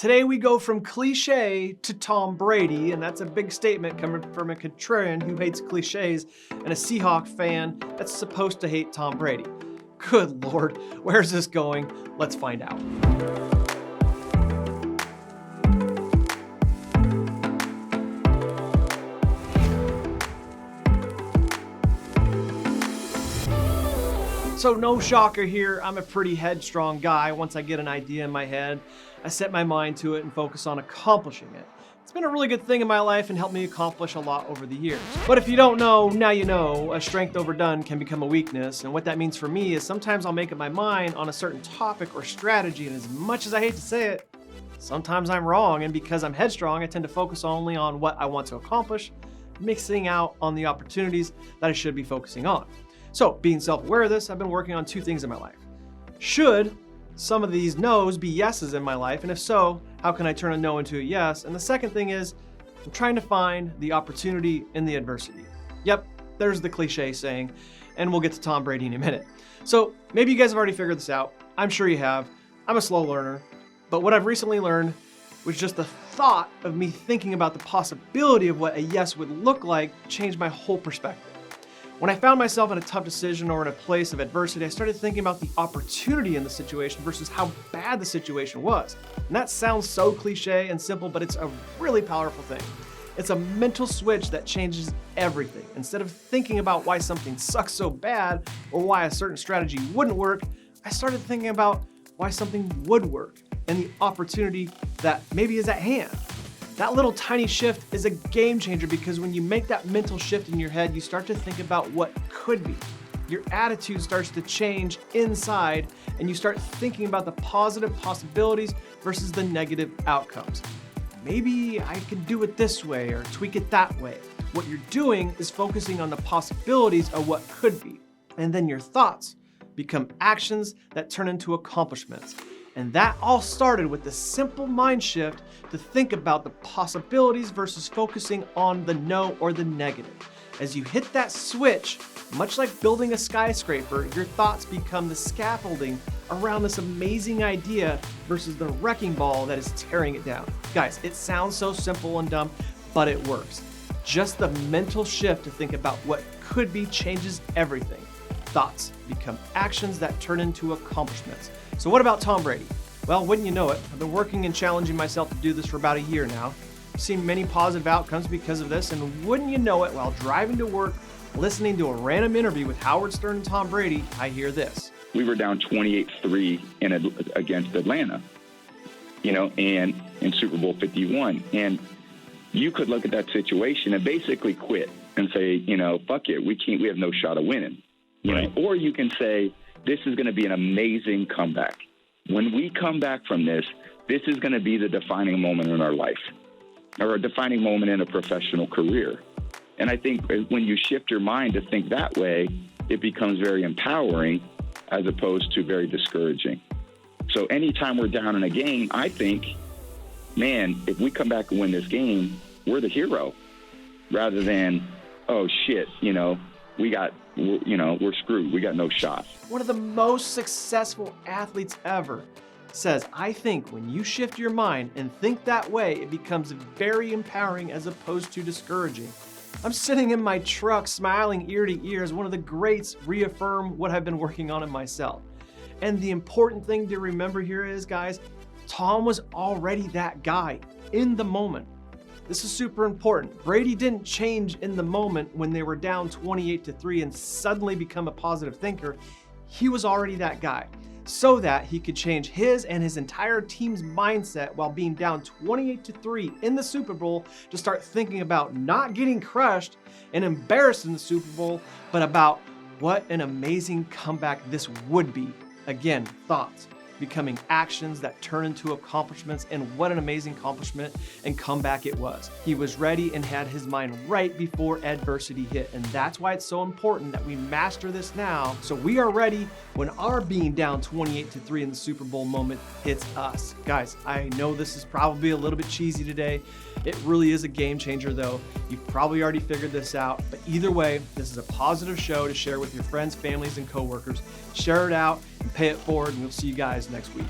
Today we go from cliche to Tom Brady, and that's a big statement coming from a contrarian who hates cliches and a Seahawks fan that's supposed to hate Tom Brady. Good Lord, where's this going? Let's find out. So no shocker here, I'm a pretty headstrong guy. Once I get an idea in my head, I set my mind to it and focus on accomplishing it. It's been a really good thing in my life and helped me accomplish a lot over the years. But if you don't know, now you know, a strength overdone can become a weakness. And what that means for me is sometimes I'll make up my mind on a certain topic or strategy, and as much as I hate to say it, sometimes I'm wrong. And because I'm headstrong, I tend to focus only on what I want to accomplish, missing out on the opportunities that I should be focusing on. So, being self-aware of this, I've been working on two things in my life. Should some of these no's be yeses in my life? And if so, how can I turn a no into a yes? And the second thing is, I'm trying to find the opportunity in the adversity. Yep, there's the cliche saying, and we'll get to Tom Brady in a minute. So, maybe you guys have already figured this out. I'm sure you have. I'm a slow learner. But what I've recently learned was just the thought of me thinking about the possibility of what a yes would look like changed my whole perspective. When I found myself in a tough decision or in a place of adversity, I started thinking about the opportunity in the situation versus how bad the situation was. And that sounds so cliche and simple, but it's a really powerful thing. It's a mental switch that changes everything. Instead of thinking about why something sucks so bad or why a certain strategy wouldn't work, I started thinking about why something would work and the opportunity that maybe is at hand. That little tiny shift is a game changer because when you make that mental shift in your head, you start to think about what could be. Your attitude starts to change inside and you start thinking about the positive possibilities versus the negative outcomes. Maybe I could do it this way or tweak it that way. What you're doing is focusing on the possibilities of what could be. And then your thoughts become actions that turn into accomplishments. And that all started with the simple mind shift to think about the possibilities versus focusing on the no or the negative. As you hit that switch, much like building a skyscraper, your thoughts become the scaffolding around this amazing idea versus the wrecking ball that is tearing it down. Guys, it sounds so simple and dumb, but it works. Just the mental shift to think about what could be changes everything. Thoughts become actions that turn into accomplishments. So what about Tom Brady? Well, wouldn't you know it, I've been working and challenging myself to do this for about a year now. I've seen many positive outcomes because of this, and wouldn't you know it, while driving to work, listening to a random interview with Howard Stern and Tom Brady, I hear this. We were down 28-3 against Atlanta, and in Super Bowl 51. And you could look at that situation and basically quit and say, fuck it, we have no shot of winning. Right. Or you can say, this is going to be an amazing comeback. When we come back from this is going to be the defining moment in our life or a defining moment in a professional career. And I think when you shift your mind to think that way, it becomes very empowering as opposed to very discouraging. So anytime we're down in a game, I think, man, if we come back and win this game, we're the hero rather than, oh shit, we're screwed. We got no shot. One of the most successful athletes ever says, I think when you shift your mind and think that way, it becomes very empowering as opposed to discouraging. I'm sitting in my truck smiling ear to ear as one of the greats reaffirm what I've been working on in myself. And the important thing to remember here is, guys, Tom was already that guy in the moment. This is super important. Brady didn't change in the moment when they were down 28-3 and suddenly become a positive thinker. He was already that guy so that he could change his and his entire team's mindset while being down 28-3 in the Super Bowl to start thinking about not getting crushed and embarrassed in the Super Bowl, but about what an amazing comeback this would be. Again, thoughts becoming actions that turn into accomplishments, and what an amazing accomplishment and comeback it was. He was ready and had his mind right before adversity hit, and that's why it's so important that we master this now so we are ready when our being down 28-3 in the Super Bowl moment hits us. Guys, I know this is probably a little bit cheesy today. It really is a game changer though. You've probably already figured this out, but either way, this is a positive show to share with your friends, families, and coworkers. Share it out and pay it forward, and we'll see you guys next week.